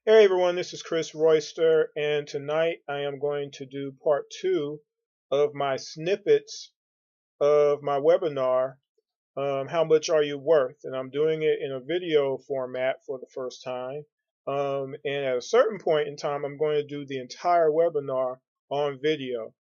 Hey everyone, this is Chris Royster, and tonight I am going to do part two of my snippets of my webinar, How Much Are You Worth? And I'm doing it in a video format for the first time. And at a certain point in time, I'm going to do the entire webinar on video.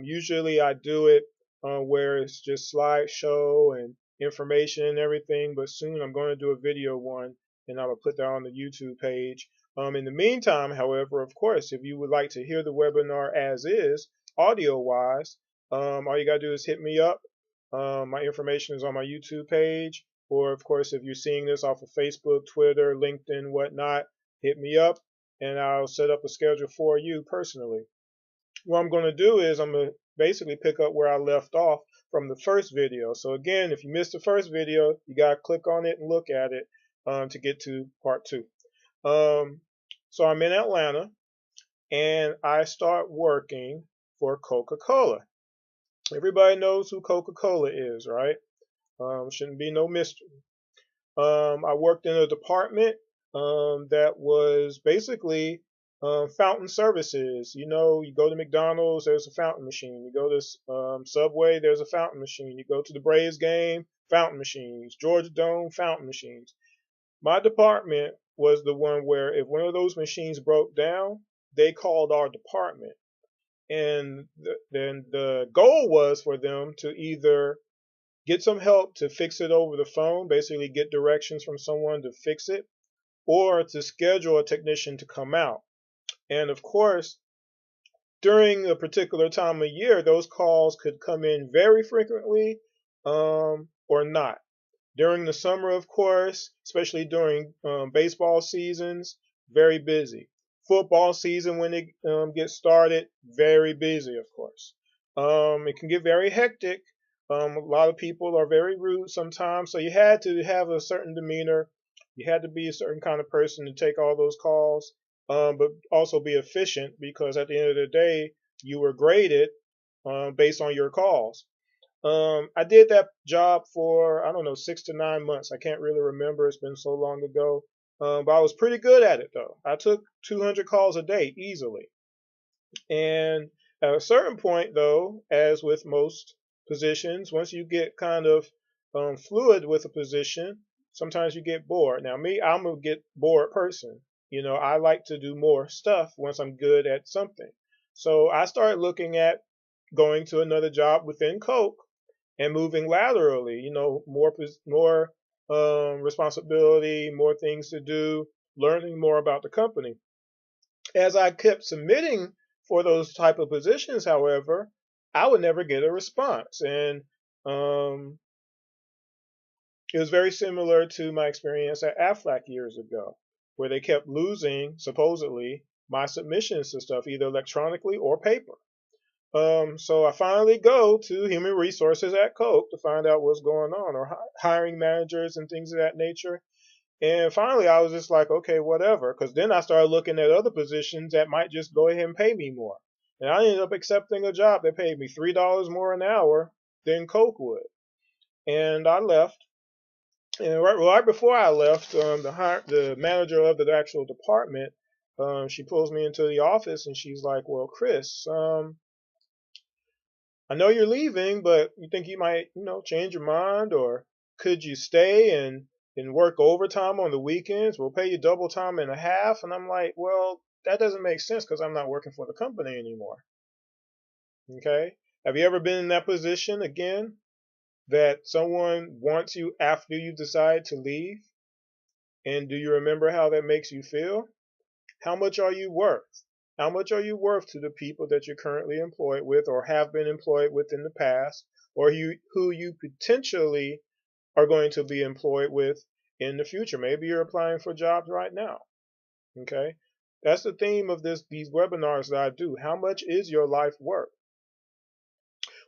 Usually I do it where it's just slideshow and information and everything, but soon I'm going to do a video one and I will put that on the YouTube page. In the meantime, however, of course, if you would like to hear the webinar as is, audio wise, all you got to do is hit me up. My information is on my YouTube page, or of course, if you're seeing this off of Facebook, Twitter, LinkedIn, whatnot, hit me up and I'll set up a schedule for you personally. What I'm going to do is I'm going to basically pick up where I left off from the first video. So again, if you missed the first video, you got to click on it and look at it to get to part two. So I'm in Atlanta and I start working for Coca-Cola. Everybody knows who Coca-Cola is, right? Shouldn't be no mystery. I worked in a department that was basically fountain services. You know, you go to McDonald's, there's a fountain machine. You go to Subway, there's a fountain machine. You go to the Braves game, fountain machines. Georgia Dome, fountain machines. My department was the one where if one of those machines broke down, they called our department. And then the goal was for them to either get some help to fix it over the phone, basically get directions from someone to fix it, or to schedule a technician to come out. And of course, during a particular time of year, those calls could come in very frequently or not. During the summer, of course, especially during baseball seasons, very busy. Football season, when it gets started, very busy, of course. It can get very hectic. A lot of people are very rude sometimes, so you had to have a certain demeanor. You had to be a certain kind of person to take all those calls, but also be efficient because at the end of the day, you were graded based on your calls. I did that job for, I don't know, 6 to 9 months. I can't really remember. It's been so long ago. But I was pretty good at it, though. I took 200 calls a day easily. And at a certain point, though, as with most positions, once you get kind of fluid with a position, sometimes you get bored. Now, me, I'm a get bored person. You know, I like to do more stuff once I'm good at something. So I started looking at going to another job within Coke and moving laterally. You know, more responsibility, more things to do, learning more about the company. As I kept submitting for those type of positions, however, I would never get a response, and um, it was very similar to my experience at Aflac years ago, where they kept losing supposedly my submissions to stuff either electronically or paper. So I finally go to human resources at Coke to find out what's going on, or hiring managers and things of that nature. And finally, I was just like, okay, whatever. Because then I started looking at other positions that might just go ahead and pay me more. And I ended up accepting a job that paid me $3 more an hour than Coke would. And I left. And right before I left, the manager of the actual department, she pulls me into the office and she's like, well, Chris, I know you're leaving, but you think you might, change your mind, or could you stay and work overtime on the weekends? We'll pay you double time and a half. And I'm like, well, that doesn't make sense because I'm not working for the company anymore. Okay. Have you ever been in that position again that someone wants you after you decide to leave? And do you remember how that makes you feel? How much are you worth? How much are you worth to the people that you're currently employed with or have been employed with in the past, or who you potentially are going to be employed with in the future? Maybe you're applying for jobs right now. Okay? That's the theme of these webinars that I do. How much is your life worth?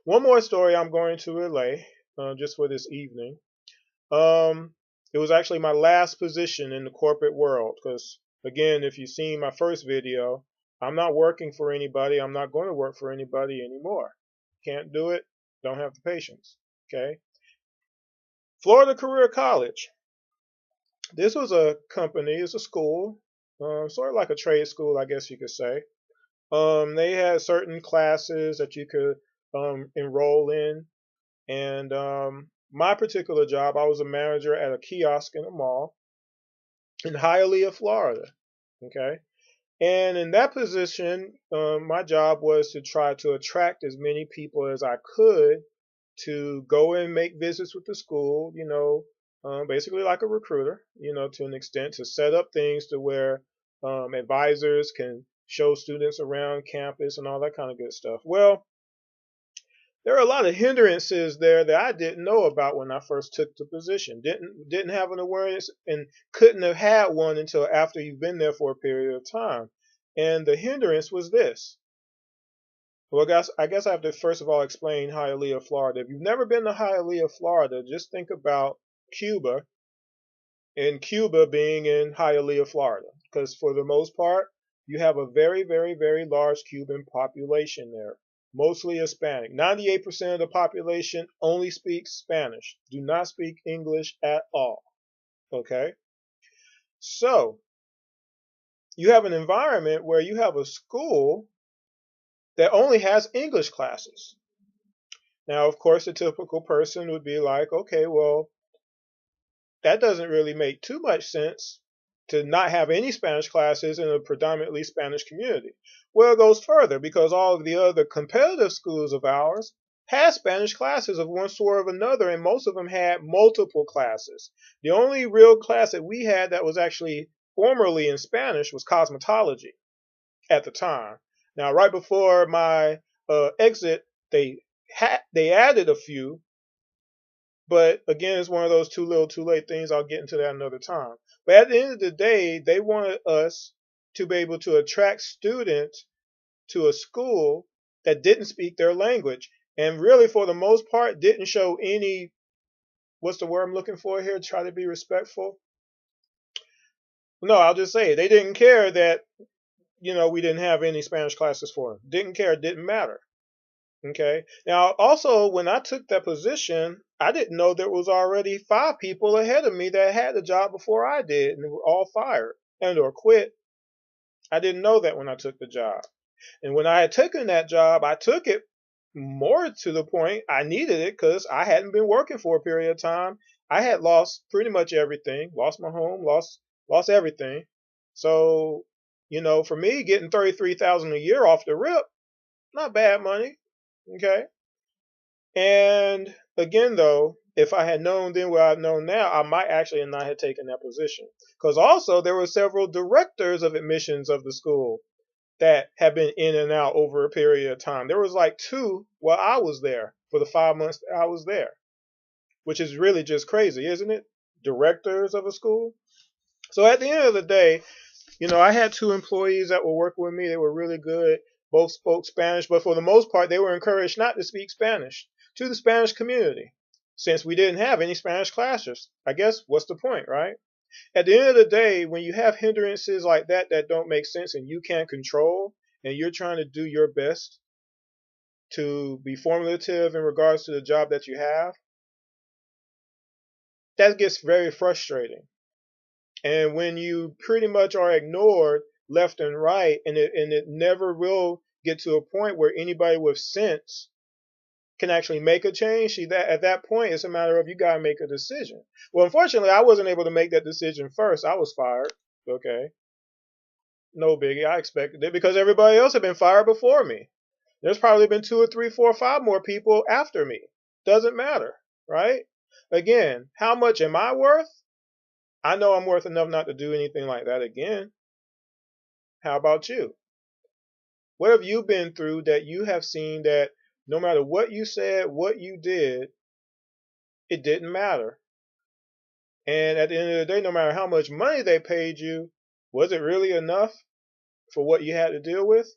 One more story I'm going to relay just for this evening. It was actually my last position in the corporate world because, again, if you've seen my first video, I'm not working for anybody. I'm not going to work for anybody anymore. Can't do it. Don't have the patience. Okay. Florida Career College. This was a company, it's a school. sort of like a trade school, I guess you could say. They had certain classes that you could enroll in, and my particular job, I was a manager at a kiosk in a mall in Hialeah, Florida. Okay, and in that position, my job was to try to attract as many people as I could to go and make visits with the school, basically like a recruiter, to an extent, to set up things to where advisors can show students around campus and all that kind of good stuff. Well, there are a lot of hindrances there that I didn't know about when I first took the position. Didn't have an awareness and couldn't have had one until after you've been there for a period of time. And the hindrance was this. Well, guys, I guess I have to first of all explain Hialeah, Florida. If you've never been to Hialeah, Florida, just think about Cuba and Cuba being in Hialeah, Florida. Because for the most part, you have a very, very, very large Cuban population there, mostly Hispanic. 98% of the population only speaks Spanish, do not speak English at all. Okay? So, you have an environment where you have a school that only has English classes. Now, of course, the typical person would be like, okay, well, that doesn't really make too much sense to not have any Spanish classes in a predominantly Spanish community. Well, it goes further because all of the other competitive schools of ours had Spanish classes of one sort or another, and most of them had multiple classes. The only real class that we had that was actually formerly in Spanish was cosmetology at the time. Now, right before my exit, they added a few, but again, it's one of those too little, too late things. I'll get into that another time. But at the end of the day, they wanted us to be able to attract students to a school that didn't speak their language, and really, for the most part, didn't show any. What's the word I'm looking for here? Try to be respectful. No, I'll just say it. They didn't care that we didn't have any Spanish classes for them. Didn't care. Didn't matter. Okay. Now, also, when I took that position, I didn't know there was already 5 people ahead of me that had the job before I did, and they were all fired and or quit. I didn't know that when I took the job. And when I had taken that job, I took it more to the point I needed it because I hadn't been working for a period of time. I had lost pretty much everything, lost my home, lost everything. So, for me, getting $33,000 a year off the rip, not bad money. Okay. And again, though, if I had known then what I've known now, I might actually not have taken that position. Because also there were several directors of admissions of the school that have been in and out over a period of time. There was like 2 while I was there for the 5 months that I was there, which is really just crazy, isn't it? Directors of a school. So at the end of the day, I had 2 employees that were working with me. They were really good. Both spoke Spanish, but for the most part, they were encouraged not to speak Spanish to the Spanish community since we didn't have any Spanish classes. I guess what's the point, right? At the end of the day, when you have hindrances like that that don't make sense and you can't control, and you're trying to do your best to be formulative in regards to the job that you have, that gets very frustrating. And when you pretty much are ignored left and right, and it never will get to a point where anybody with sense can actually make a change, at that point, it's a matter of you got to make a decision. Well, unfortunately, I wasn't able to make that decision first. I was fired. Okay. No biggie. I expected it because everybody else had been fired before me. There's probably been 2 or 3, 4, 5 more people after me. Doesn't matter, right? Again, how much am I worth? I know I'm worth enough not to do anything like that again. How about you? What have you been through that you have seen that no matter what you said, what you did, it didn't matter? And at the end of the day, no matter how much money they paid you, was it really enough for what you had to deal with?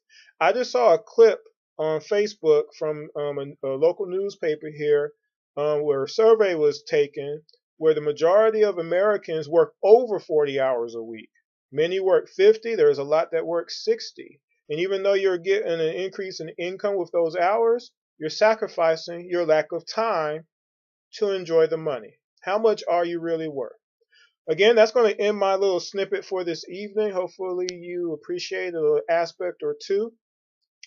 I just saw a clip on Facebook from a local newspaper here where a survey was taken where the majority of Americans work over 40 hours a week. Many work 50. There's a lot that work 60. And even though you're getting an increase in income with those hours, you're sacrificing your lack of time to enjoy the money. How much are you really worth? Again, that's going to end my little snippet for this evening. Hopefully, you appreciate a little aspect or two.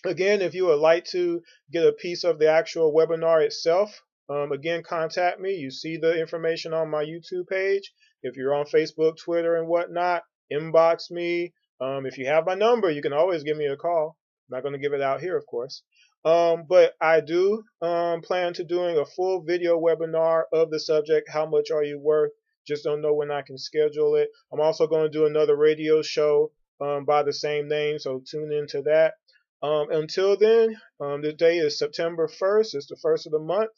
Again, if you would like to get a piece of the actual webinar itself, again, contact me. You see the information on my YouTube page. If you're on Facebook, Twitter, and whatnot, inbox me. If you have my number, you can always give me a call. I'm not going to give it out here, of course. But I do plan to doing a full video webinar of the subject, how much are you worth? Just don't know when I can schedule it. I'm also going to do another radio show by the same name, so tune into that. Until then, the day is September 1st. It's the first of the month.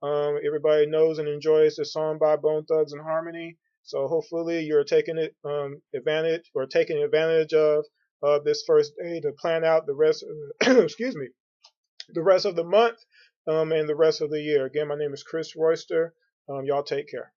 Everybody knows and enjoys the song by Bone Thugs and Harmony. So hopefully you're taking it advantage or taking advantage of this first day to plan out the rest of excuse me, the rest of the month and the rest of the year. Again, my name is Chris Royster. Y'all take care.